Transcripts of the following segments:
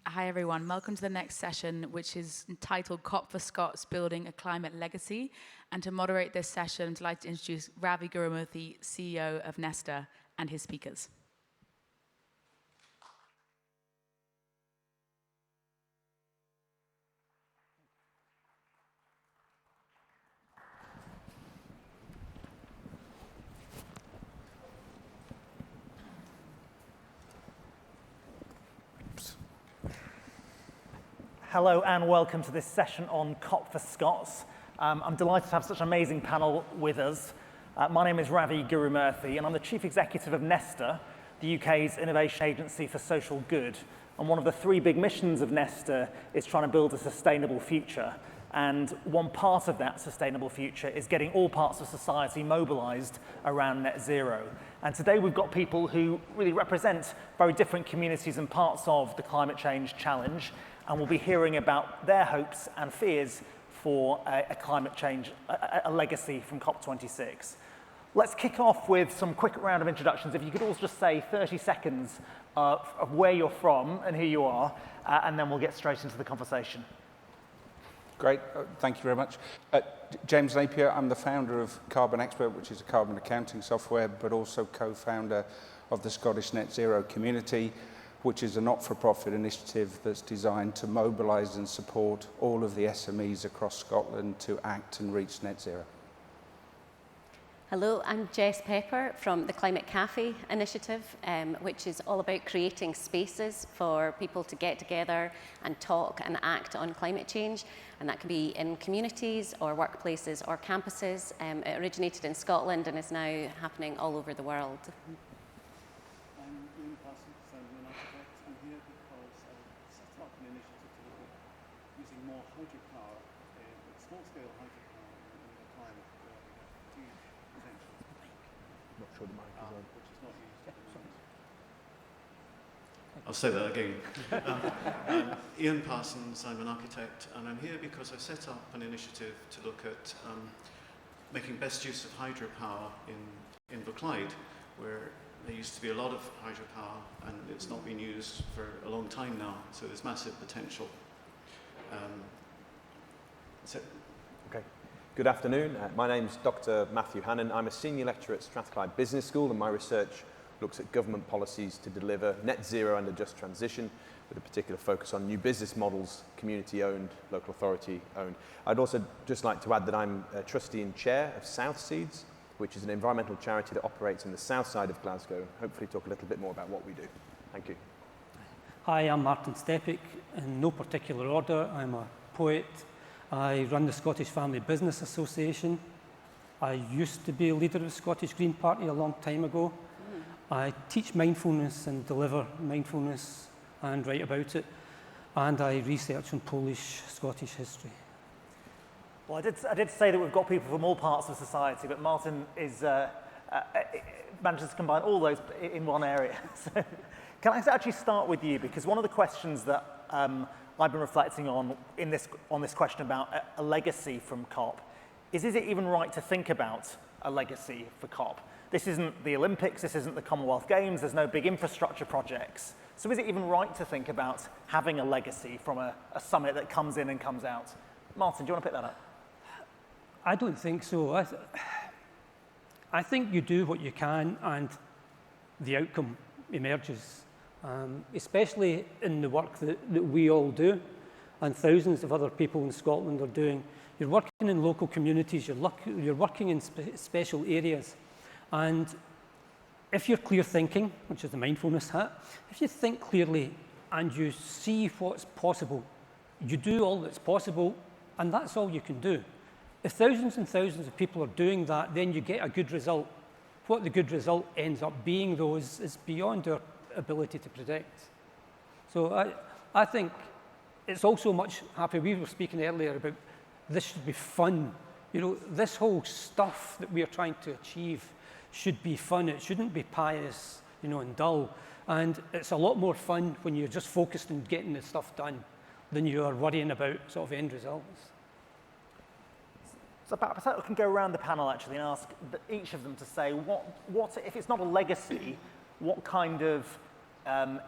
Hi everyone, welcome to the next session, which is entitled COP for Scots, Building a Climate Legacy. And to moderate this session, I'd like to introduce Ravi Gurumunthy, CEO of Nesta, and his speakers. Hello and welcome to this session on COP for Scots. I'm delighted to have such an amazing panel with us. My name is Ravi Gurumunthy and I'm the Chief Executive of Nesta, the UK's innovation agency for social good. And one of the three big missions of Nesta is trying to build a sustainable future. And one part of that sustainable future is getting all parts of society mobilised around net zero. And today we've got people who really represent very different communities and parts of the climate change challenge. And we'll be hearing about their hopes and fears for a climate change, a legacy from COP26. Let's kick off with some quick round of introductions. If you could all just say 30 seconds of where you're from and who you are, and then we'll get straight into the conversation. Great, thank you very much. James Napier, I'm the founder of Carbon Expert, which is a carbon accounting software, but also co-founder of the Scottish Net Zero Community, which is a not-for-profit initiative that's designed to mobilise and support all of the SMEs across Scotland to act and reach net zero. Hello, I'm Jess Pepper from the Climate Cafe initiative, which is all about creating spaces for people to get together and talk and act on climate change. And that can be in communities or workplaces or campuses. It originated in Scotland and is now happening all over the world. I'll say that again. I'm Ian Parsons, I'm an architect, and I'm here because I set up an initiative to look at making best use of hydropower in Strathclyde, where there used to be a lot of hydropower and it's not been used for a long time now, so there's massive potential. That's it. Okay. Good afternoon. My name's Dr. Matthew Hannon. I'm a senior lecturer at Strathclyde Business School, and my research looks at government policies to deliver net zero and a just transition, with a particular focus on new business models, community-owned, local authority-owned. I'd also just like to add that I'm a trustee and chair of South Seeds, which is an environmental charity that operates in the south side of Glasgow. Hopefully talk a little bit more about what we do. Thank you. Hi, I'm Martin Stepek. In no particular order, I'm a poet. I run the Scottish Family Business Association. I used to be a leader of the Scottish Green Party a long time ago. I teach mindfulness and deliver mindfulness and write about it. And I research on Polish, Scottish history. Well, I did say that we've got people from all parts of society, but Martin is manages to combine all those in one area. So, can I actually start with you? Because one of the questions that I've been reflecting on this question about a legacy from COP is it even right to think about a legacy for COP? This isn't the Olympics, this isn't the Commonwealth Games, there's no big infrastructure projects. So is it even right to think about having a legacy from a summit that comes in and comes out? Martin, do you want to pick that up? I don't think so. I think you do what you can and the outcome emerges, especially in the work that we all do and thousands of other people in Scotland are doing. You're working in local communities, you're working in special areas. And if you're clear thinking, which is the mindfulness hat, if you think clearly and you see what's possible, you do all that's possible, and that's all you can do. If thousands and thousands of people are doing that, then you get a good result. What the good result ends up being, though, is beyond our ability to predict. So I think it's also much happier. We were speaking earlier about this should be fun. You know, this whole stuff that we are trying to achieve should be fun. It shouldn't be pious, you know, and dull. And it's a lot more fun when you're just focused on getting the stuff done than you are worrying about sort of end results. So perhaps I can go around the panel actually and ask each of them to say what if it's not a legacy, what kind of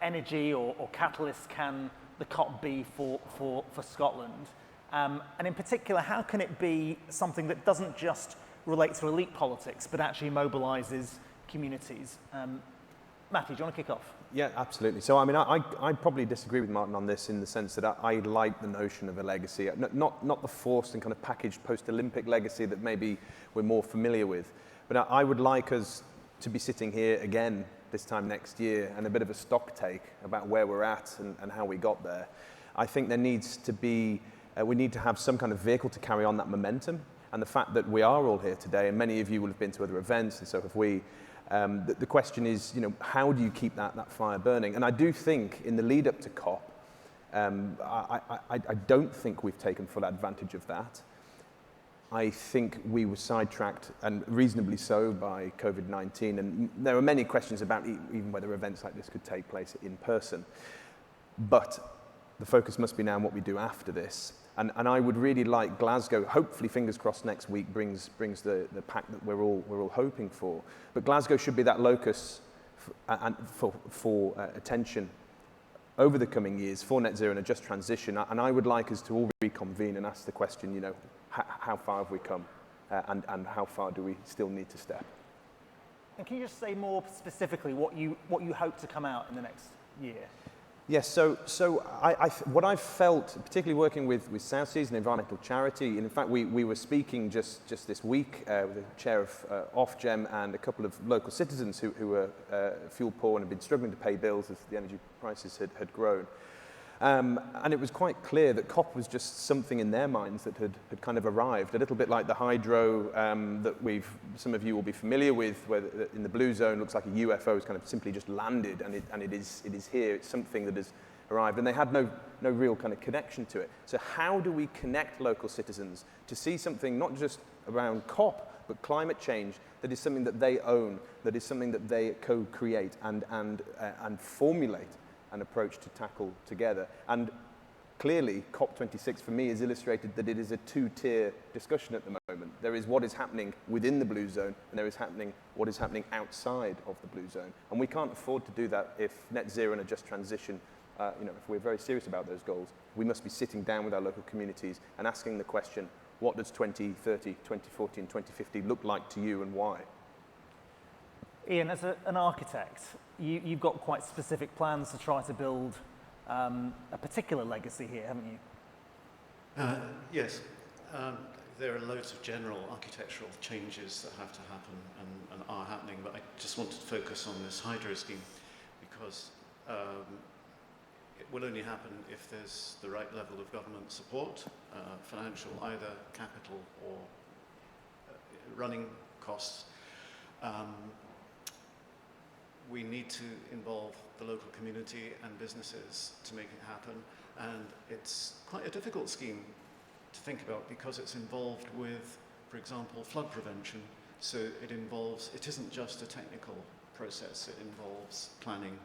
energy or catalyst can the COP be for Scotland? And in particular, how can it be something that doesn't just relate to elite politics, but actually mobilises communities? Matthew, do you want to kick off? Yeah, absolutely. So, I mean, I probably disagree with Martin on this in the sense that I like the notion of a legacy, not the forced and kind of packaged post-Olympic legacy that maybe we're more familiar with. But I would like us to be sitting here again this time next year and a bit of a stock take about where we're at and how we got there. I think there needs to be, we need to have some kind of vehicle to carry on that momentum. And the fact that we are all here today, and many of you will have been to other events, and so have we, the question is, you know, how do you keep that fire burning? And I do think in the lead up to COP, I don't think we've taken full advantage of that. I think we were sidetracked, and reasonably so, by COVID-19. And there are many questions about even whether events like this could take place in person. But the focus must be now on what we do after this. And I would really like Glasgow, hopefully, fingers crossed, next week brings the pact that we're all hoping for. But Glasgow should be that locus for attention over the coming years for net zero and a just transition. And I would like us to all reconvene and ask the question, you know, how far have we come, and how far do we still need to step? And can you just say more specifically what you hope to come out in the next year? Yes, so what I've felt, particularly working with South Seas, an environmental charity, and in fact we were speaking just this week with the chair of Ofgem and a couple of local citizens who were fuel poor and had been struggling to pay bills as the energy prices had grown. And it was quite clear that COP was just something in their minds that had kind of arrived, a little bit like the hydro that some of you will be familiar with, where in the blue zone looks like a UFO has kind of simply just landed, and it is here. It's something that has arrived, and they had no real kind of connection to it. So how do we connect local citizens to see something not just around COP, but climate change that is something that they own, that is something that they co-create and formulate an approach to tackle together? And clearly, COP26 for me has illustrated that it is a two-tier discussion at the moment. There is what is happening within the blue zone, and there is what is happening outside of the blue zone. And we can't afford to do that if net zero and a just transition, if we're very serious about those goals. We must be sitting down with our local communities and asking the question, what does 2030, 2040, and 2050 look like to you, and why? Ian, as an architect, you've got quite specific plans to try to build a particular legacy here, haven't you? Yes. There are loads of general architectural changes that have to happen and are happening, but I just wanted to focus on this hydro scheme because it will only happen if there's the right level of government support, financial, either capital or running costs. We need to involve the local community and businesses to make it happen, and it's quite a difficult scheme to think about because it's involved with, for example, flood prevention. So it isn't just a technical process, it involves planning,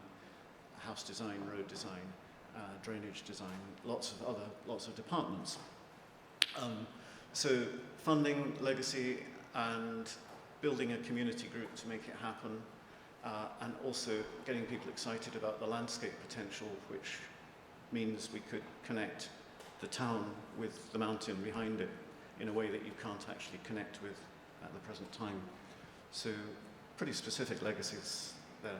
house design, road design, drainage design, lots of departments. So funding, legacy, and building a community group to make it happen. And also getting people excited about the landscape potential, which means we could connect the town with the mountain behind it in a way that you can't actually connect with at the present time. So pretty specific legacies there.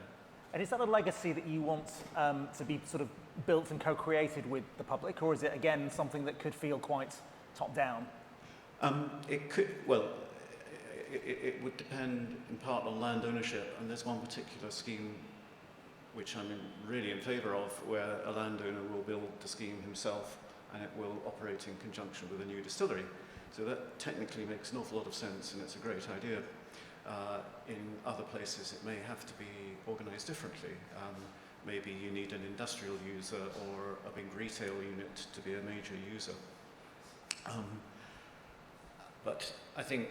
And is that a legacy that you want to be sort of built and co-created with the public, or is it, again, something that could feel quite top-down? It could, well, it would depend in part on land ownership, and there's one particular scheme which I'm really in favour of, where a landowner will build the scheme himself and it will operate in conjunction with a new distillery. So that technically makes an awful lot of sense, and it's a great idea. In other places it may have to be organised differently. Maybe you need an industrial user or a big retail unit to be a major user. But I think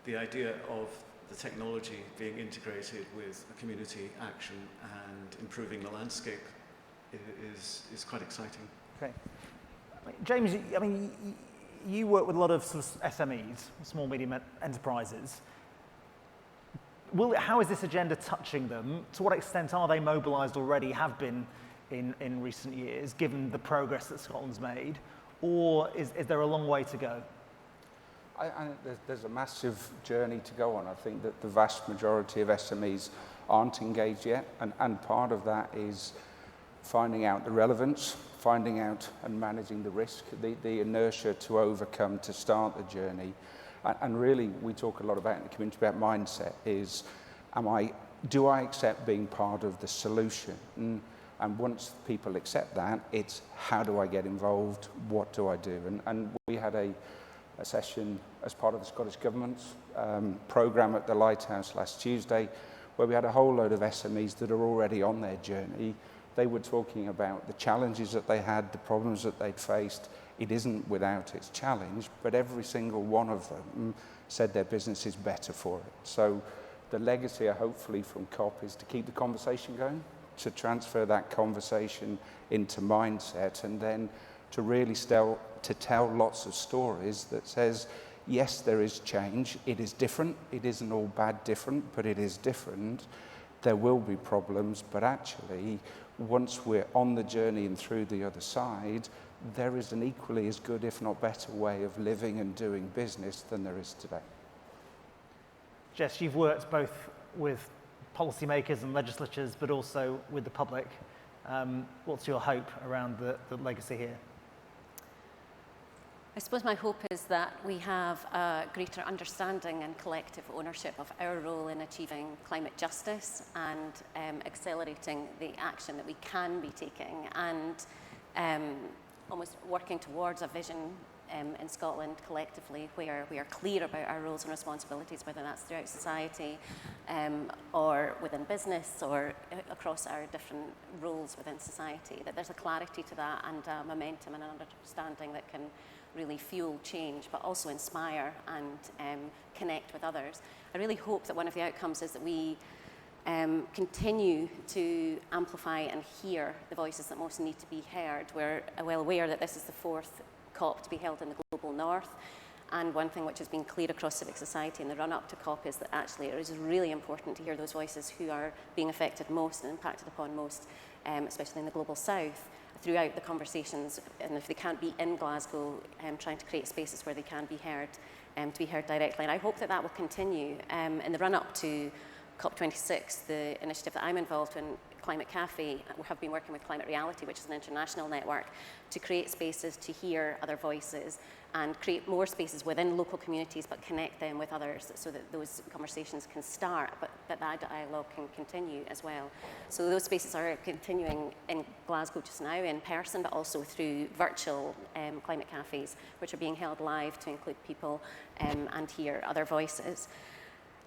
the idea of the technology being integrated with a community action and improving the landscape is quite exciting. Okay. James, I mean, you work with a lot of sort of SMEs, small, medium enterprises. How is this agenda touching them? To what extent are they mobilised already, have been in recent years, given the progress that Scotland's made, or is there a long way to go? There's a massive journey to go on. I think that the vast majority of SMEs aren't engaged yet, and part of that is finding out the relevance, finding out and managing the risk, the inertia to overcome to start the journey. And really, we talk a lot about in the community about mindset is, do I accept being part of the solution? And once people accept that, it's how do I get involved? What do I do? And we had a session as part of the Scottish Government's programme at the Lighthouse last Tuesday, where we had a whole load of SMEs that are already on their journey. They were talking about the challenges that they had, the problems that they'd faced. It isn't without its challenge, but every single one of them said their business is better for it. So the legacy, hopefully, from COP is to keep the conversation going, to transfer that conversation into mindset, and then to really tell lots of stories that says, yes, there is change. It is different. It isn't all bad different, but it is different. There will be problems, but actually, once we're on the journey and through the other side, there is an equally as good, if not better, way of living and doing business than there is today. Jess, you've worked both with policymakers and legislatures, but also with the public. What's your hope around the legacy here? I suppose my hope is that we have a greater understanding and collective ownership of our role in achieving climate justice and accelerating the action that we can be taking, and almost working towards a vision in Scotland collectively where we are clear about our roles and responsibilities, whether that's throughout society or within business or across our different roles within society, that there's a clarity to that and a momentum and an understanding that can really fuel change, but also inspire and connect with others. I really hope that one of the outcomes is that we continue to amplify and hear the voices that most need to be heard. We're well aware that this is the fourth COP to be held in the global north, and one thing which has been clear across civic society in the run-up to COP is that actually it is really important to hear those voices who are being affected most and impacted upon most, especially in the global south, throughout the conversations, and if they can't be in Glasgow, trying to create spaces where they can be heard, to be heard directly. And I hope that that will continue. In the run-up to COP26, the initiative that I'm involved in, Climate Cafe, we have been working with Climate Reality, which is an international network, to create spaces to hear other voices and create more spaces within local communities, but connect them with others so that those conversations can start, but that dialogue can continue as well. So those spaces are continuing in Glasgow just now in person, but also through virtual climate cafes, which are being held live to include people and hear other voices.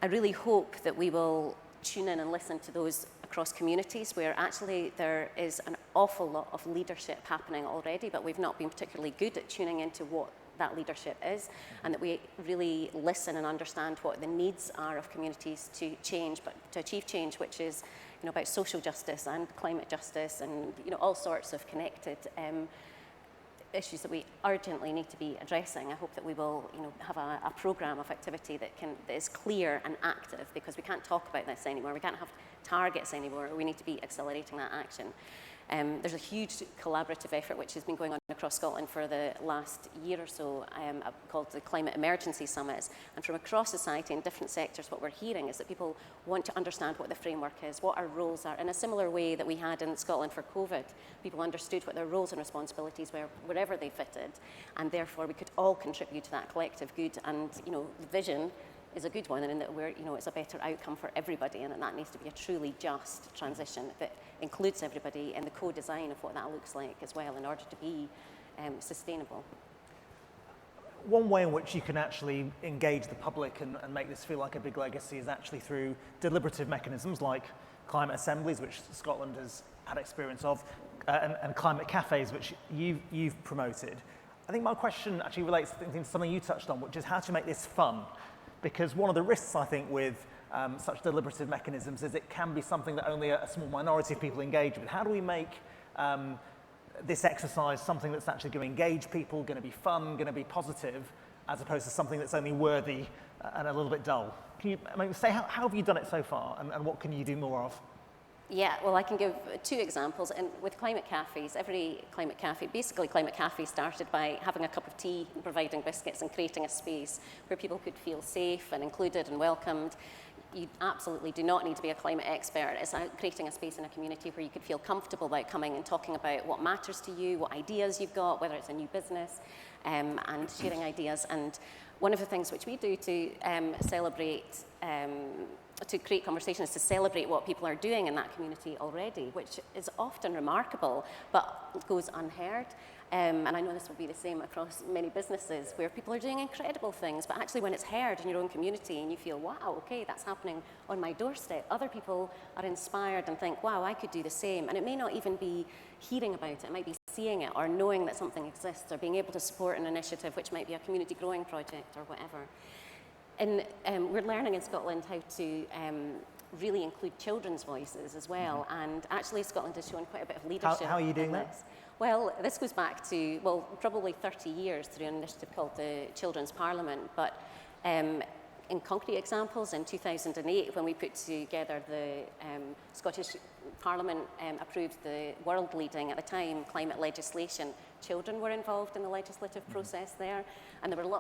I really hope that we will tune in and listen to those across communities where actually there is an awful lot of leadership happening already, but we've not been particularly good at tuning into what that leadership is, and that we really listen and understand what the needs are of communities to change, but to achieve change, which is, you know, about social justice and climate justice and, you know, all sorts of connected issues that we urgently need to be addressing. I hope that we will, you know, have a programme of activity that is clear and active, because we can't talk about this anymore. We can't have targets anymore. We need to be accelerating that action. There's a huge collaborative effort which has been going on across Scotland for the last year or so, called the Climate Emergency Summits. And from across society in different sectors, what we're hearing is that people want to understand what the framework is, what our roles are, in a similar way that we had in Scotland for COVID. People understood what their roles and responsibilities were wherever they fitted, and therefore we could all contribute to that collective good. And, you know, the vision is a good one, and in that we're, you know, it's a better outcome for everybody, and that needs to be a truly just transition that includes everybody in the co-design of what that looks like as well, in order to be sustainable. One way in which you can actually engage the public and make this feel like a big legacy is actually through deliberative mechanisms like climate assemblies, which Scotland has had experience of, and climate cafes, which you've promoted. I think my question actually relates to something you touched on, which is how to make this fun. Because one of the risks, I think, with such deliberative mechanisms is it can be something that only a small minority of people engage with. How do we make this exercise something that's actually going to engage people, going to be fun, going to be positive, as opposed to something that's only worthy and a little bit dull? Can you say how have you done it so far, and what can you do more of? Yeah, well, I can give 2 examples. And with climate cafes, every climate cafe, basically climate cafe started by having a cup of tea and providing biscuits and creating a space where people could feel safe and included and welcomed. You absolutely do not need to be a climate expert. It's creating a space in a community where you could feel comfortable about coming and talking about what matters to you, what ideas you've got, whether it's a new business, and sharing ideas. And one of the things which we do to celebrate to create conversations, to celebrate what people are doing in that community already, which is often remarkable, but goes unheard. And I know this will be the same across many businesses where people are doing incredible things, but actually when it's heard in your own community and you feel, wow, okay, that's happening on my doorstep, other people are inspired and think, wow, I could do the same. And it may not even be hearing about it might be seeing it or knowing that something exists or being able to support an initiative, which might be a community growing project or whatever. And we're learning in Scotland how to really include children's voices as well. And actually, Scotland has shown quite a bit of leadership. How are you doing that? Well, this goes back to, probably 30 years through an initiative called the Children's Parliament. But in concrete examples, in 2008, when we put together the Scottish Parliament approved the world-leading, at the time, climate legislation, children were involved in the legislative process there. And there were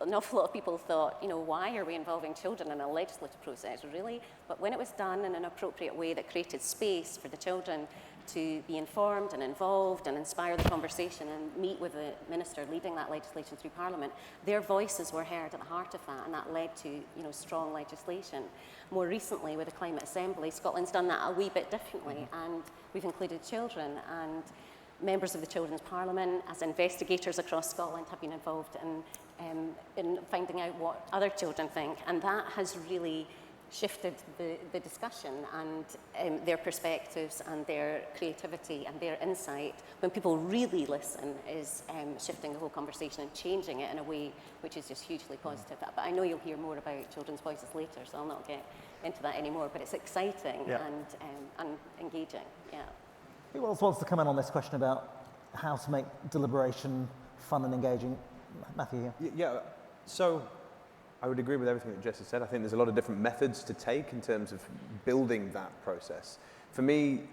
an awful lot of people thought, why are we involving children in a legislative process, really? But when it was done in an appropriate way that created space for the children to be informed and involved and inspire the conversation and meet with the minister leading that legislation through Parliament, their voices were heard at the heart of that, and that led to strong legislation. More recently, with the Climate Assembly, Scotland's done that a wee bit differently, and we've included children, and members of the Children's Parliament, as investigators across Scotland, have been involved in finding out what other children think, and that has really shifted the discussion and their perspectives and their creativity and their insight. When people really listen, is shifting the whole conversation and changing it in a way which is just hugely positive. But I know you'll hear more about children's voices later, so I'll not get into that anymore. But it's exciting and engaging. Yeah. Who else wants to come in on this question about how to make deliberation fun and engaging? Matthew? Yeah. So I would agree with everything that Jess has said. I think there's a lot of different methods to take in terms of building that process. For me,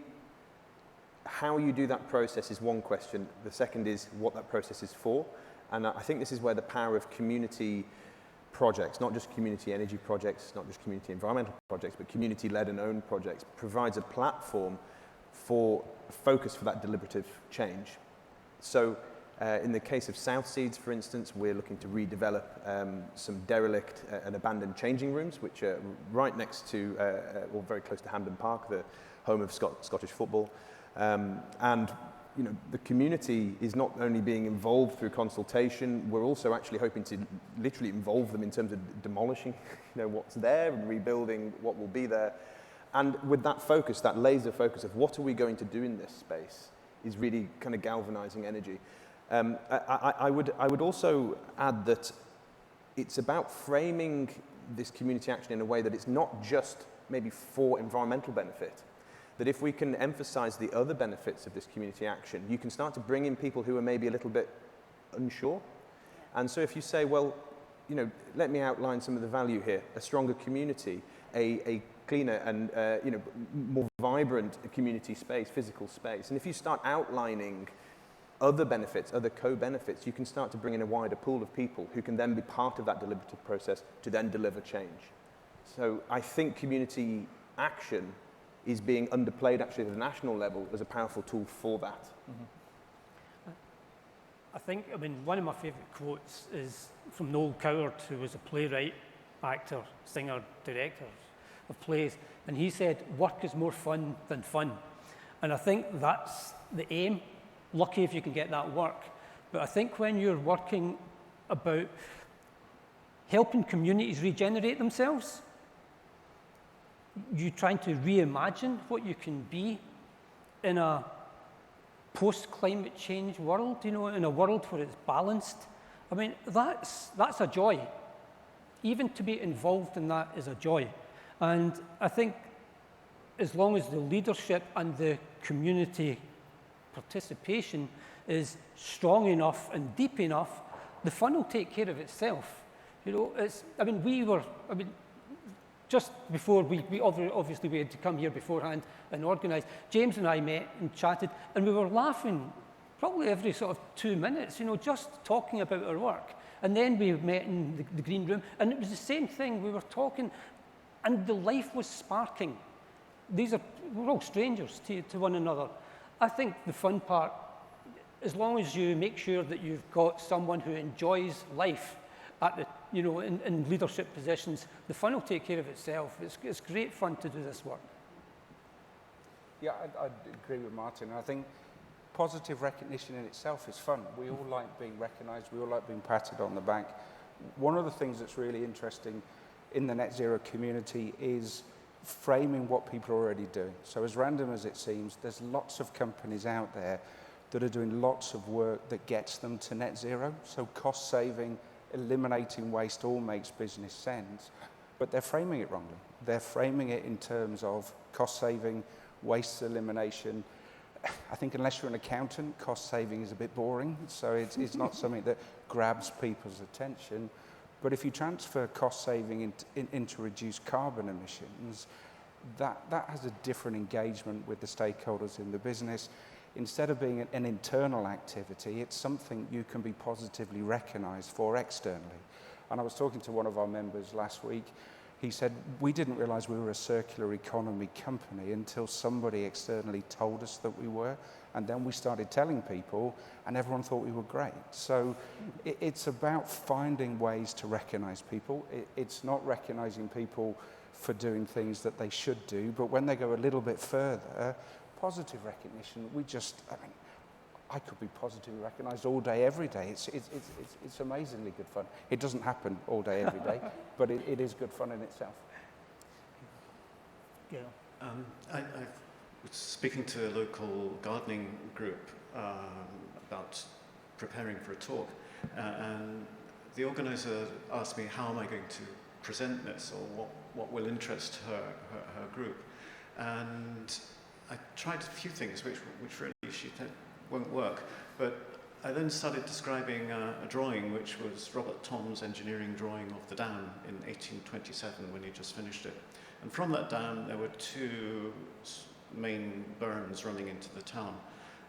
how you do that process is one question. The second is what that process is for. And I think this is where the power of community projects, not just community energy projects, not just community environmental projects, but community-led and owned projects, provides a platform for focus for that deliberative change. So in the case of South Seeds, for instance, we're looking to redevelop some derelict and abandoned changing rooms, which are right next to, or very close to Hampden Park, the home of Scottish football. And the community is not only being involved through consultation, we're also actually hoping to literally involve them in terms of demolishing what's there and rebuilding what will be there. And with that focus, that laser focus of what are we going to do in this space, is really kind of galvanizing energy. I would also add that it's about framing this community action in a way that it's not just maybe for environmental benefit, that if we can emphasize the other benefits of this community action, you can start to bring in people who are maybe a little bit unsure. And so if you say, well, let me outline some of the value here, a stronger community, a cleaner and more vibrant community space, physical space. And if you start outlining other benefits, other co-benefits, you can start to bring in a wider pool of people who can then be part of that deliberative process to then deliver change. So I think community action is being underplayed actually at a national level as a powerful tool for that. Mm-hmm. I think, one of my favourite quotes is from Noel Coward, who was a playwright, actor, singer, director of plays, and he said, work is more fun than fun. And I think that's the aim. Lucky if you can get that work. But I think when you're working about helping communities regenerate themselves, you're trying to reimagine what you can be in a post-climate change world, in a world where it's balanced. That's a joy. Even to be involved in that is a joy. And I think as long as the leadership and the community participation is strong enough and deep enough, the fun will take care of itself. just before obviously we had to come here beforehand and organise, James and I met and chatted, and we were laughing probably every sort of 2 minutes, just talking about our work. And then we met in the green room, and it was the same thing. We were talking, and the life was sparking. We're all strangers to one another. I think the fun part, as long as you make sure that you've got someone who enjoys life at the, in leadership positions, the fun will take care of itself. It's great fun to do this work. Yeah, I agree with Martin. I think positive recognition in itself is fun. We all like being recognised. We all like being patted on the back. One of the things that's really interesting in the net zero community is framing what people are already doing. So as random as it seems, there's lots of companies out there that are doing lots of work that gets them to net zero. So cost saving, eliminating waste all makes business sense, but they're framing it wrongly. They're framing it in terms of cost saving, waste elimination. I think unless you're an accountant, cost saving is a bit boring, so it's not something that grabs people's attention. But if you transfer cost saving into reduced carbon emissions, that has a different engagement with the stakeholders in the business. Instead of being an internal activity, it's something you can be positively recognised for externally. And I was talking to one of our members last week. He said, we didn't realise we were a circular economy company until somebody externally told us that we were. And then we started telling people, and everyone thought we were great. So it's about finding ways to recognise people. It's not recognising people for doing things that they should do, but when they go a little bit further, positive recognition, I could be positively recognised all day, every day. It's amazingly good fun. It doesn't happen all day, every day, but it is good fun in itself. Yeah. I was speaking to a local gardening group about preparing for a talk, and the organizer asked me how am I going to present this, or what will interest her group. And I tried a few things which really she said won't work, but I then started describing a drawing which was Robert Thom's engineering drawing of the dam in 1827 when he just finished it. And from that dam there were two main burns running into the town.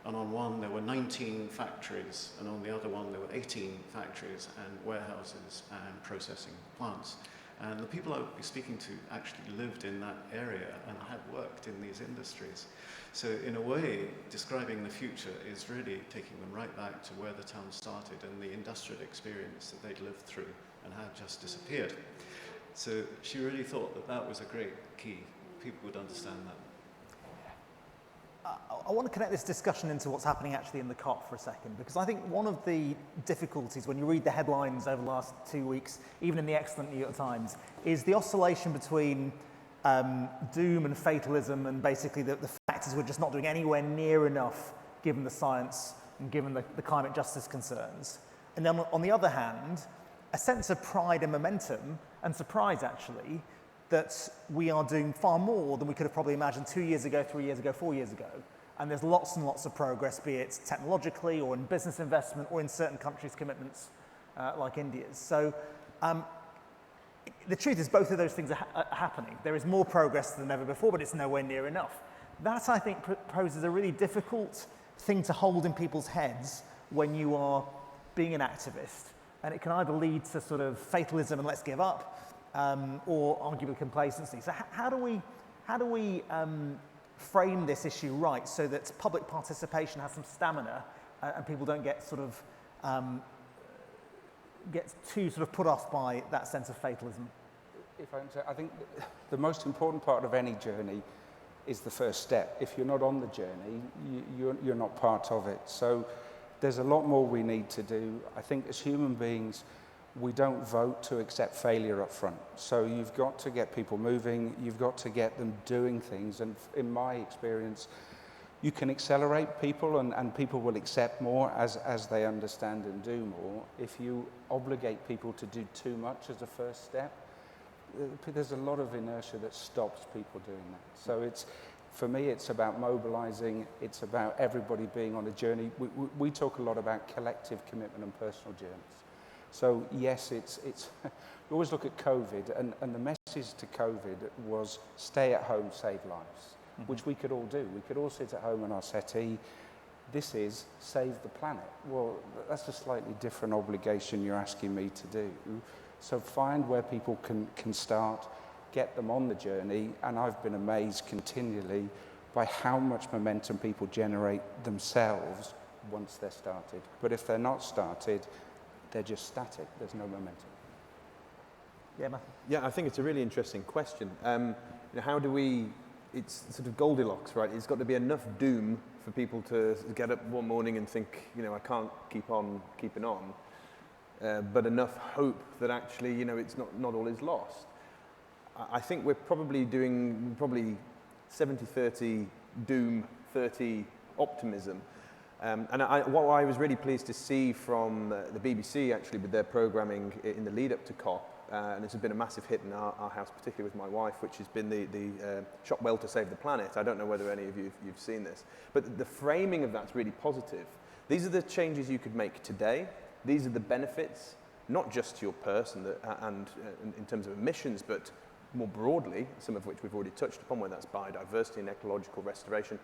And on one there were 19 factories, and on the other one there were 18 factories and warehouses and processing plants. And the people I would be speaking to actually lived in that area and had worked in these industries. So in a way, describing the future is really taking them right back to where the town started and the industrial experience that they'd lived through and had just disappeared. So she really thought that that was a great key. People would understand that. I want to connect this discussion into what's happening actually in the COP for a second, because I think one of the difficulties when you read the headlines over the last 2 weeks, even in the excellent New York Times, is the oscillation between doom and fatalism and basically the fact is we're just not doing anywhere near enough given the science and given the climate justice concerns. And then on the other hand, a sense of pride and momentum and surprise actually that we are doing far more than we could have probably imagined 2 years ago, 3 years ago, 4 years ago. And there's lots and lots of progress, be it technologically or in business investment or in certain countries' commitments like India's. So the truth is both of those things are happening. There is more progress than ever before, but it's nowhere near enough. That, I think, poses a really difficult thing to hold in people's heads when you are being an activist. And it can either lead to sort of fatalism and let's give up, or arguably complacency. So how do we frame this issue right so that public participation has some stamina and people don't get sort of get too sort of put off by that sense of fatalism? If I can say, I think the most important part of any journey is the first step. If you're not on the journey, you're not part of it. So there's a lot more we need to do. I think as human beings, we don't vote to accept failure up front. So you've got to get people moving, you've got to get them doing things. And in my experience, you can accelerate people and people will accept more as they understand and do more. If you obligate people to do too much as a first step, there's a lot of inertia that stops people doing that. So for me, it's about mobilizing, it's about everybody being on a journey. We talk a lot about collective commitment and personal journeys. So yes, it's we always look at COVID and the message message to COVID was stay at home, save lives, which we could all do. We could all sit at home on our settee. This is save the planet. Well, that's a slightly different obligation you're asking me to do. So find where people can start, get them on the journey, and I've been amazed continually by how much momentum people generate themselves once they're started. But if they're not started, they're just static. There's no momentum. Yeah, Matthew. Yeah, I think it's a really interesting question. How do we, it's sort of Goldilocks, right? It's got to be enough doom for people to get up one morning and think, I can't keep on keeping on, but enough hope that actually, it's not all is lost. I think we're probably doing 70-30 doom, 30 optimism. What I was really pleased to see from the BBC, actually, with their programming in the lead up to COP, and this has been a massive hit in our house, particularly with my wife, which has been the Shop Well to Save the Planet. I don't know whether any of you've seen this, but the framing of that's really positive. These are the changes you could make today. These are the benefits, not just to your purse and in terms of emissions, but more broadly, some of which we've already touched upon, whether that's biodiversity and ecological restoration.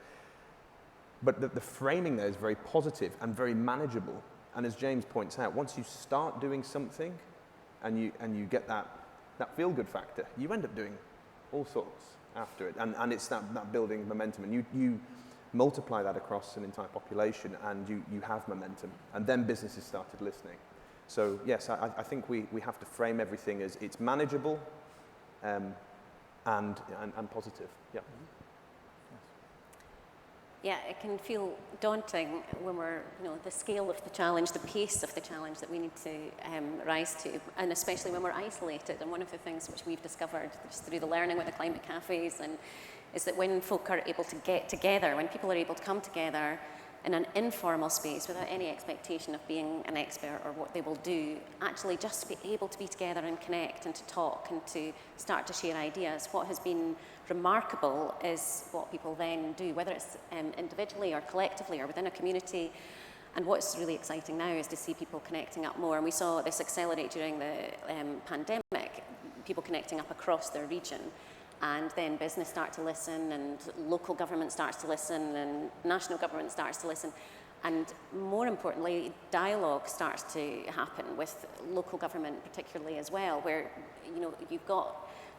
But the framing there is very positive and very manageable. And as James points out, once you start doing something and you get that feel-good factor, you end up doing all sorts after it. And it's that building momentum. And you multiply that across an entire population and you have momentum. And then businesses started listening. So yes, I think we have to frame everything as it's manageable and positive. Yeah. Yeah, it can feel daunting when we're, the scale of the challenge, the pace of the challenge that we need to rise to, and especially when we're isolated. And one of the things which we've discovered just through the learning with the climate cafes is that when folk are able to get together, when people are able to come together in an informal space without any expectation of being an expert or what they will do, actually just to be able to be together and connect and to talk and to start to share ideas. What has been remarkable is what people then do, whether it's individually or collectively or within a community. And what's really exciting now is to see people connecting up more. And we saw this accelerate during the pandemic, people connecting up across their region. And then business start to listen, and local government starts to listen, and national government starts to listen. And more importantly, dialogue starts to happen with local government particularly as well, where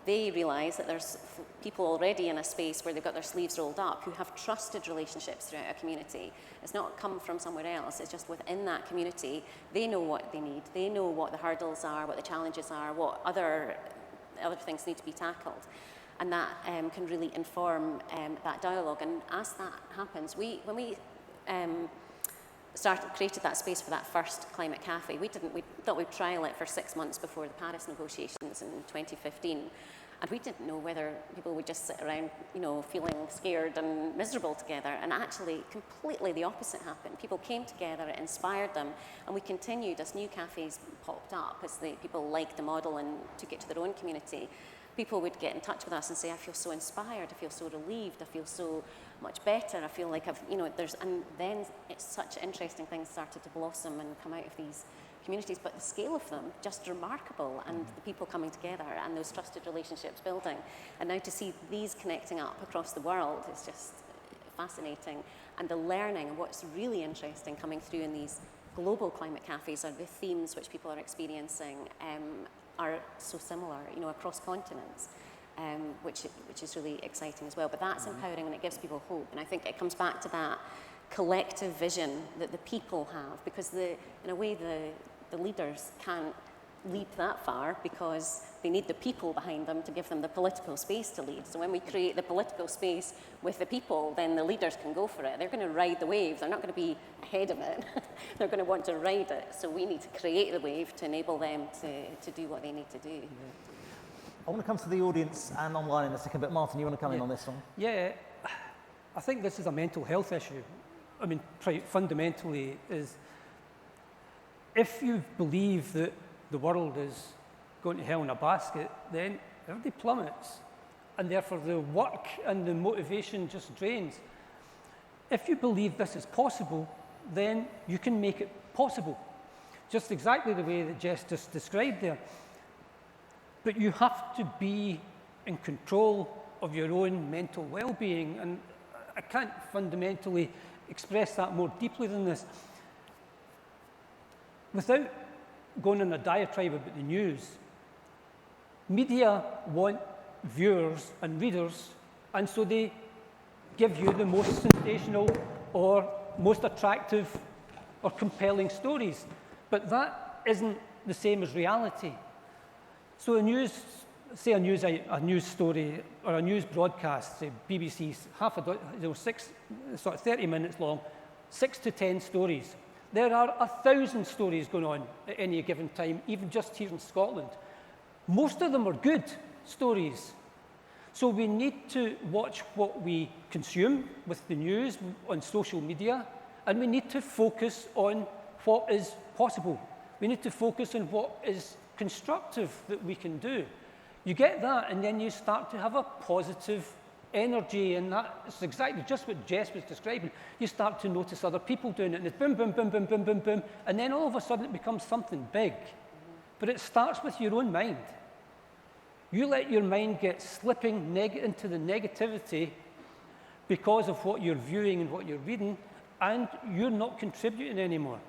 they realise that there's people already in a space where they've got their sleeves rolled up who have trusted relationships throughout a community. It's not come from somewhere else, it's just within that community. They know what they need, they know what the hurdles are, what the challenges are, what other things need to be tackled. And that can really inform that dialogue. And as that happens, when we created that space for that first climate cafe, we thought we'd trial it for 6 months before the Paris negotiations in 2015. And we didn't know whether people would just sit around, feeling scared and miserable together. And actually, completely the opposite happened. People came together, it inspired them, and we continued as new cafes popped up, as people liked the model and took it to their own community. People would get in touch with us and say, I feel so inspired, I feel so relieved, I feel so much better, I feel like and then it's such interesting things started to blossom and come out of these communities, but the scale of them, just remarkable, and the people coming together and those trusted relationships building. And now to see these connecting up across the world is just fascinating. And the learning, and what's really interesting coming through in these global climate cafes are the themes which people are experiencing are so similar, across continents, which is really exciting as well. But that's empowering and it gives people hope. And I think it comes back to that collective vision that the people have, because in a way the leaders can't lead that far because they need the people behind them to give them the political space to lead. So when we create the political space with the people, then the leaders can go for it. They're going to ride the wave. They're not going to be ahead of it. They're going to want to ride it. So we need to create the wave to enable them to do what they need to do. I want to come to the audience and online in a second, but Martin, you want to come in on this one? Yeah, I think this is a mental health issue. I mean, fundamentally is, if you believe that the world is going to hell in a basket, then everybody plummets, and therefore the work and the motivation just drains. If you believe this is possible, then you can make it possible. Just exactly the way that Jess just described there. but you have to be in control of your own mental well-being, and I can't fundamentally express that more deeply than this. Without going on a diatribe about the news, media want viewers and readers, and so they give you the most sensational or most attractive or compelling stories. But that isn't the same as reality. So a news story or a news broadcast, say BBC's 30 minutes long, 6 to 10 stories. There are 1,000 stories going on at any given time, even just here in Scotland. Most of them are good stories. So we need to watch what we consume with the news on social media, and we need to focus on what is possible. We need to focus on what is constructive that we can do. You get that, and then you start to have a positive energy, and that's exactly just what Jess was describing. You start to notice other people doing it, and it's boom, boom, boom, boom, boom, boom, boom, and then all of a sudden it becomes something big. But it starts with your own mind. You let your mind get slipping into the negativity because of what you're viewing and what you're reading, and you're not contributing anymore.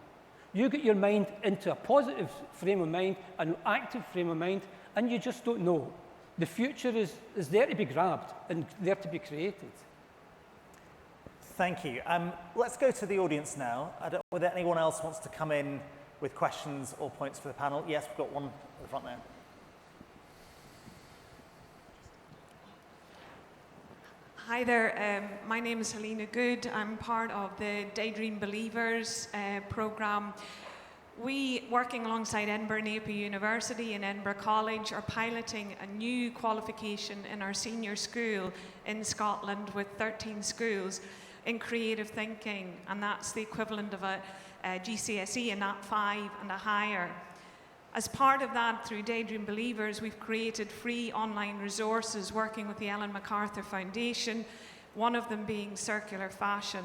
You get your mind into a positive frame of mind, an active frame of mind, and you just don't know. The future is there to be grabbed and there to be created. Thank you. Let's go to the audience now. I don't know whether anyone else wants to come in with questions or points for the panel. Yes, we've got one at the front there. Hi there, my name is Helena Good. I'm part of the Daydream Believers programme. We, working alongside Edinburgh Napier University and Edinburgh College, are piloting a new qualification in our senior school in Scotland with 13 schools in creative thinking, and that's the equivalent of a GCSE, a Nat 5 and a higher. As part of that, through Daydream Believers, we've created free online resources working with the Ellen MacArthur Foundation, one of them being circular fashion.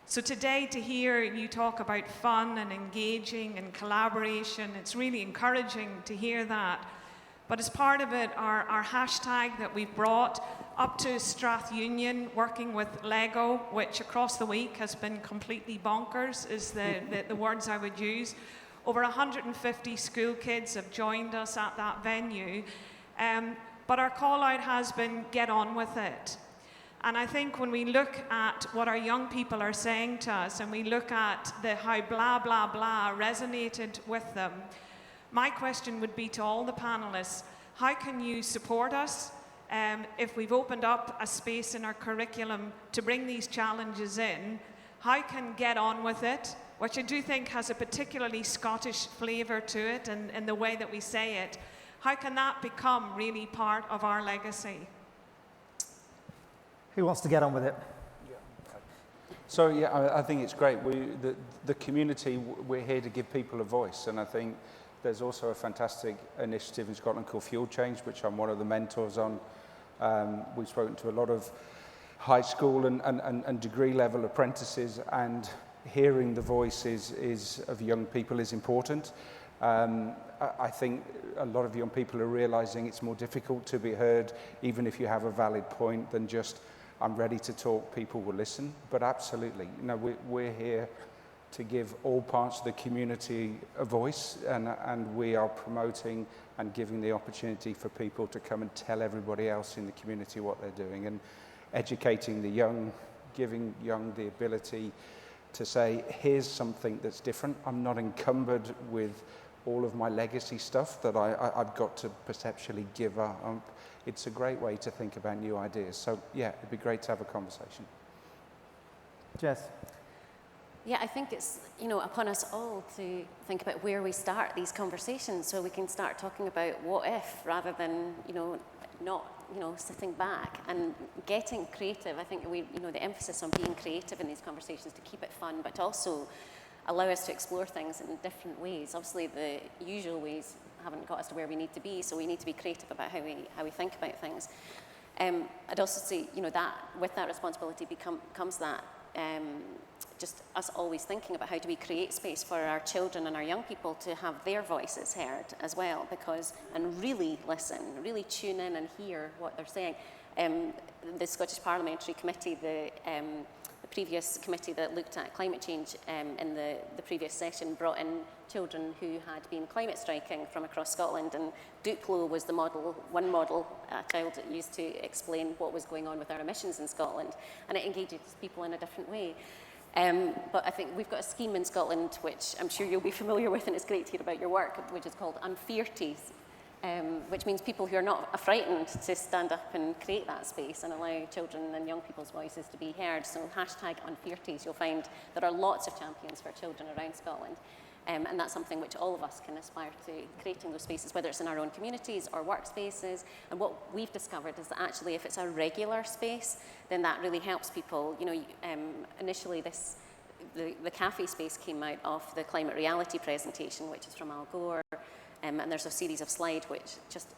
So today, to hear you talk about fun and engaging and collaboration, it's really encouraging to hear that. But as part of it, our hashtag that we've brought up to Strathunion, working with Lego, which across the week has been completely bonkers, is the words I would use. Over 150 school kids have joined us at that venue, but our call out has been get on with it. And I think when we look at what our young people are saying to us and we look at how blah, blah, blah resonated with them, my question would be to all the panelists, how can you support us if we've opened up a space in our curriculum to bring these challenges in? How can get on with it, which I do think has a particularly Scottish flavour to it and the way that we say it, how can that become really part of our legacy? Who wants to get on with it? So yeah, I think it's great. The community, we're here to give people a voice, and I think there's also a fantastic initiative in Scotland called Fuel Change, which I'm one of the mentors on. We've spoken to a lot of high school and degree level apprentices, and hearing the voices of young people is important. I think a lot of young people are realizing it's more difficult to be heard, even if you have a valid point, than just, I'm ready to talk, people will listen. But absolutely, we're here to give all parts of the community a voice, and we are promoting and giving the opportunity for people to come and tell everybody else in the community what they're doing, and educating the young, giving young the ability to say, here's something that's different. I'm not encumbered with all of my legacy stuff that I've got to perceptually give up. It's a great way to think about new ideas. So yeah, it'd be great to have a conversation. Jess? Yeah, I think it's, upon us all to think about where we start these conversations, so we can start talking about what if, rather than, not, sitting back and getting creative. I think the emphasis on being creative in these conversations to keep it fun, but to also allow us to explore things in different ways. Obviously, the usual ways haven't got us to where we need to be, so we need to be creative about how we think about things. I'd also say, that with that responsibility comes that just us always thinking about how do we create space for our children and our young people to have their voices heard as well, and really listen, really tune in and hear what they're saying. The Scottish Parliamentary Committee, the previous committee that looked at climate change in the previous session, brought in children who had been climate striking from across Scotland, and Duplo was the model, one model, a child that used to explain what was going on with our emissions in Scotland, and it engages people in a different way. But I think we've got a scheme in Scotland, which I'm sure you'll be familiar with, and it's great to hear about your work, which is called Unfearties, which means people who are not frightened to stand up and create that space and allow children and young people's voices to be heard. So #Unfearties, you'll find there are lots of champions for children around Scotland. And that's something which all of us can aspire to, creating those spaces, whether it's in our own communities or workspaces. And what we've discovered is that actually if it's a regular space, then that really helps people. You know, initially the cafe space came out of the climate reality presentation, which is from Al Gore. And there's a series of slides which just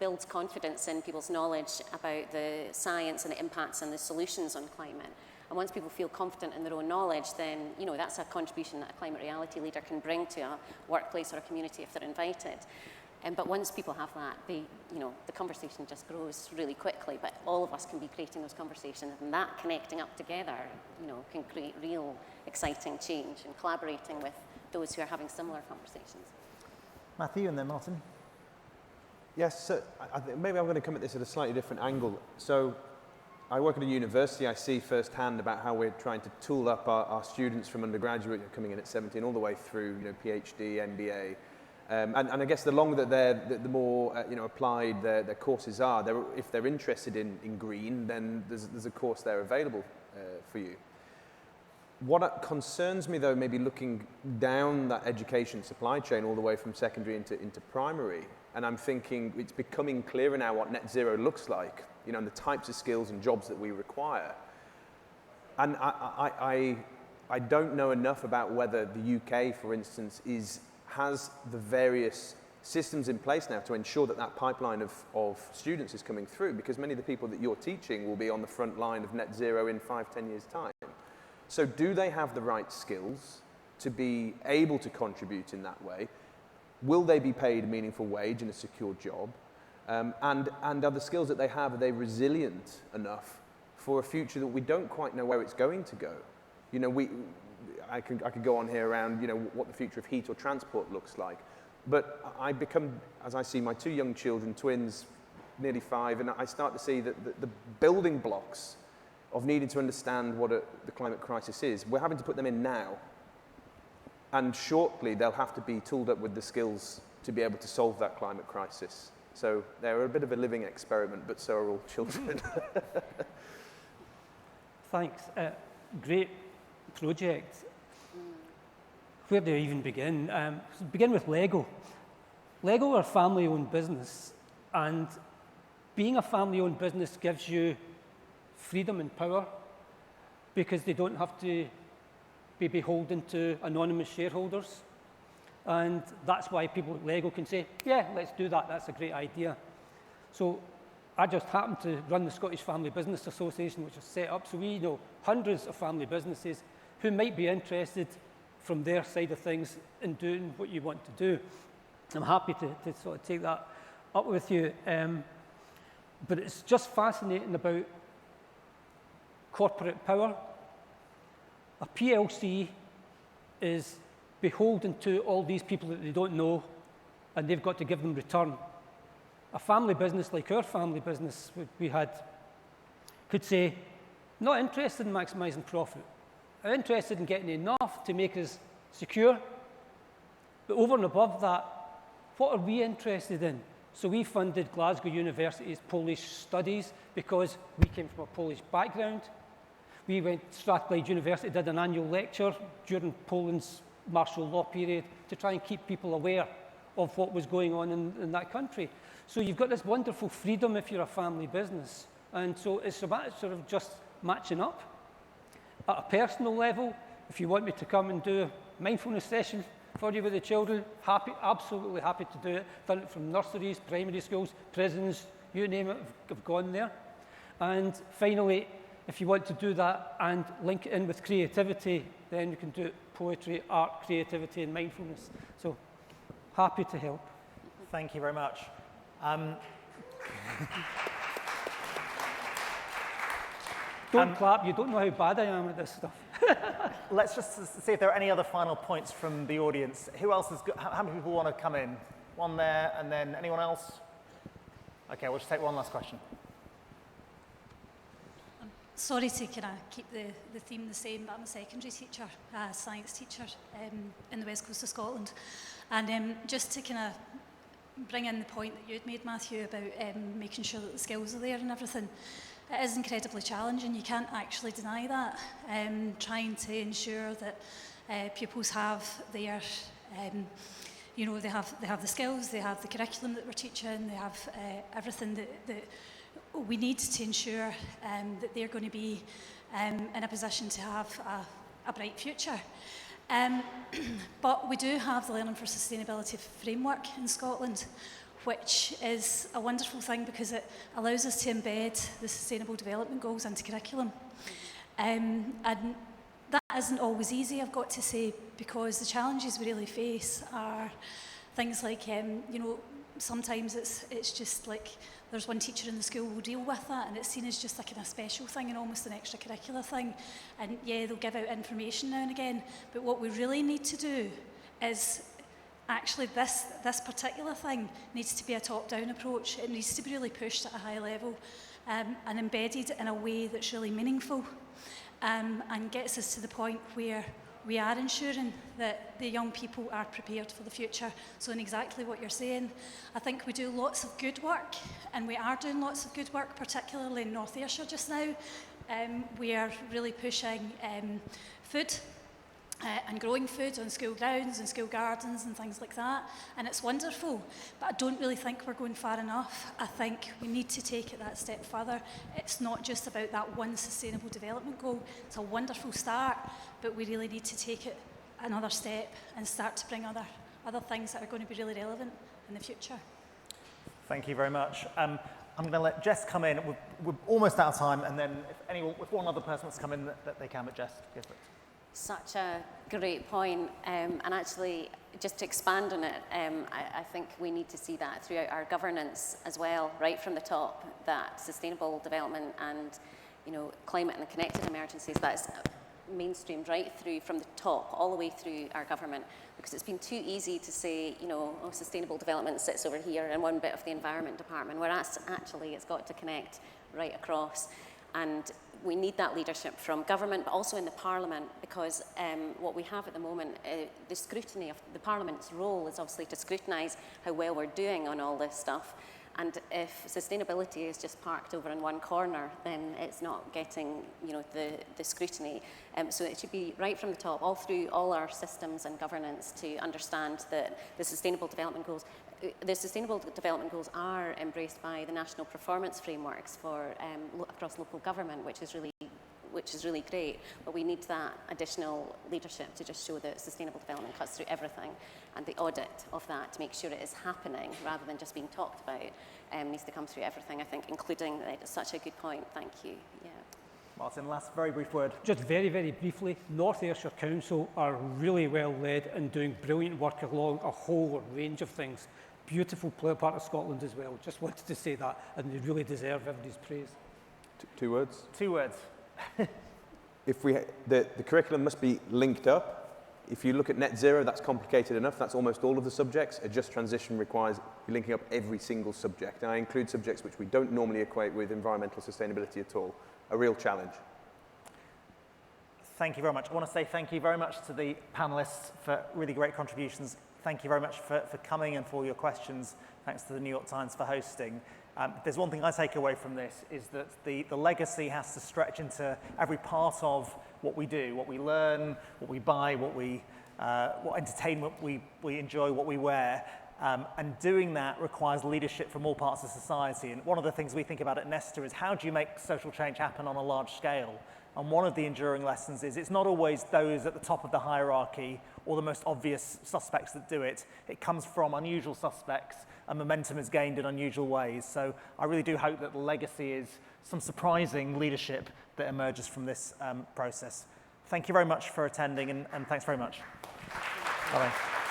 builds confidence in people's knowledge about the science and the impacts and the solutions on climate. And once people feel confident in their own knowledge, then, you know, that's a contribution that a climate reality leader can bring to a workplace or a community if they're invited. But once people have that, the conversation just grows really quickly. But all of us can be creating those conversations, and that connecting up together, can create real exciting change and collaborating with those who are having similar conversations. Matthew, and then Martin. Yes, so I think maybe I'm going to come at this at a slightly different angle. So I work at a university. I see firsthand about how we're trying to tool up our students from undergraduate coming in at 17 all the way through, PhD, MBA. And I guess the longer that the more applied their courses are, if they're interested in green, then there's a course there available for you. What concerns me, though, maybe looking down that education supply chain all the way from secondary into primary, and I'm thinking it's becoming clearer now what net zero looks like, and the types of skills and jobs that we require. And I don't know enough about whether the UK, for instance, has the various systems in place now to ensure that pipeline of students is coming through, because many of the people that you're teaching will be on the front line of net zero in 5-10 years' time. So do they have the right skills to be able to contribute in that way? Will they be paid a meaningful wage and a secure job? And are the skills that they have, are they resilient enough for a future that we don't quite know where it's going to go? I could go on here around, what the future of heat or transport looks like. But as I see my two young children, twins, nearly 5, and I start to see that the building blocks of needing to understand what the climate crisis is, we're having to put them in now. And shortly, they'll have to be tooled up with the skills to be able to solve that climate crisis. So they're a bit of a living experiment, but so are all children. Thanks. Great project. Where do I even begin? Begin with Lego. Lego are a family-owned business, and being a family-owned business gives you freedom and power because they don't have to be beholden to anonymous shareholders. And that's why people at Lego can say, yeah, let's do that, that's a great idea. So I just happen to run the Scottish Family Business Association, which is set up, so we know hundreds of family businesses who might be interested from their side of things in doing what you want to do. I'm happy to sort of take that up with you. But it's just fascinating about corporate power. A PLC is beholden to all these people that they don't know, and they've got to give them return. A family business like our family business we had could say, not interested in maximising profit. I'm interested in getting enough to make us secure. But over and above that, what are we interested in? So we funded Glasgow University's Polish studies because we came from a Polish background. We went to Strathclyde University, did an annual lecture during Poland's martial law period to try and keep people aware of what was going on in that country. So you've got this wonderful freedom if you're a family business. And so it's a matter of sort of just matching up. At a personal level, if you want me to come and do a mindfulness session for you with the children, absolutely happy to do it. Done it from nurseries, primary schools, prisons, you name it, I've gone there. And finally, if you want to do that and link it in with creativity, then you can do it poetry, art, creativity, and mindfulness. So happy to help. Thank you very much. Don't clap, you don't know how bad I am at this stuff. Let's just see if there are any other final points from the audience. Who else has got, how many people want to come in? One there, and then anyone else? Okay, we'll just take one last question. Sorry to kind of keep the theme the same, but I'm a secondary teacher, science teacher in the west coast of Scotland. And just to kind of bring in the point that you'd made, Matthew, about making sure that the skills are there and everything, it is incredibly challenging. You can't actually deny that. Trying to ensure that pupils have their, you know, they have the skills, they have the curriculum that we're teaching, they have everything that we need to ensure that they're going to be in a position to have a bright future. But we do have the Learning for Sustainability framework in Scotland, which is a wonderful thing because it allows us to embed the Sustainable Development Goals into curriculum. And that isn't always easy, I've got to say, because the challenges we really face are things like, you know, sometimes it's just like there's one teacher in the school who will deal with that, and it's seen as just like a particular thing and almost an extracurricular thing. And yeah, they'll give out information now and again, but what we really need to do is actually this particular thing needs to be a top-down approach. It needs to be really pushed at a high level and embedded in a way that's really meaningful and gets us to the point where we are ensuring that the young people are prepared for the future. So in exactly what you're saying, I think we do lots of good work, and we are doing lots of good work, particularly in North Ayrshire just now. We are really pushing food and growing food on school grounds and school gardens and things like that, and it's wonderful, but I don't really think we're going far enough. I think we need to take it that step further. It's not just about that one sustainable development goal. It's a wonderful start, but we really need to take it another step and start to bring other things that are going to be really relevant in the future. Thank you very much. I'm going to let Jess come in. We're almost out of time, and then if one other person wants to come in, that they can, but Jess, go for it. Such a great point, and actually, just to expand on it, I think we need to see that throughout our governance as well, right from the top, that sustainable development and, you know, climate and connected emergencies, that's mainstreamed right through from the top, all the way through our government, because it's been too easy to say, you know, oh, sustainable development sits over here in one bit of the environment department, whereas actually it's got to connect right across. And we need that leadership from government, but also in the Parliament, because what we have at the moment, the scrutiny of the Parliament's role is obviously to scrutinise how well we're doing on all this stuff. And if sustainability is just parked over in one corner, then it's not getting, you know, the scrutiny. So it should be right from the top, all through all our systems and governance, to understand that the Sustainable Development Goals are embraced by the national performance frameworks for across local government, which is really great. But we need that additional leadership to just show that sustainable development cuts through everything, and the audit of that to make sure it is happening rather than just being talked about needs to come through everything, I think, including, it's such a good point, thank you. Yeah. Martin, last very brief word. Just very, very briefly, North Ayrshire Council are really well led and doing brilliant work along a whole range of things. Beautiful part of Scotland as well. Just wanted to say that, and they really deserve everybody's praise. Two words? 2 words. The curriculum must be linked up. If you look at net zero, that's complicated enough. That's almost all of the subjects. A just transition requires linking up every single subject. And I include subjects which we don't normally equate with environmental sustainability at all. A real challenge. Thank you very much. I want to say thank you very much to the panelists for really great contributions. Thank you very much for coming and for your questions. Thanks to the New York Times for hosting. There's one thing I take away from this, is that the legacy has to stretch into every part of what we do, what we learn, what we buy, what entertainment we enjoy, what we wear. And doing that requires leadership from all parts of society. And one of the things we think about at Nesta is, how do you make social change happen on a large scale? And one of the enduring lessons is it's not always those at the top of the hierarchy or the most obvious suspects that do it. It comes from unusual suspects, and momentum is gained in unusual ways. So I really do hope that the legacy is some surprising leadership that emerges from this process. Thank you very much for attending, and thanks very much. Bye-bye.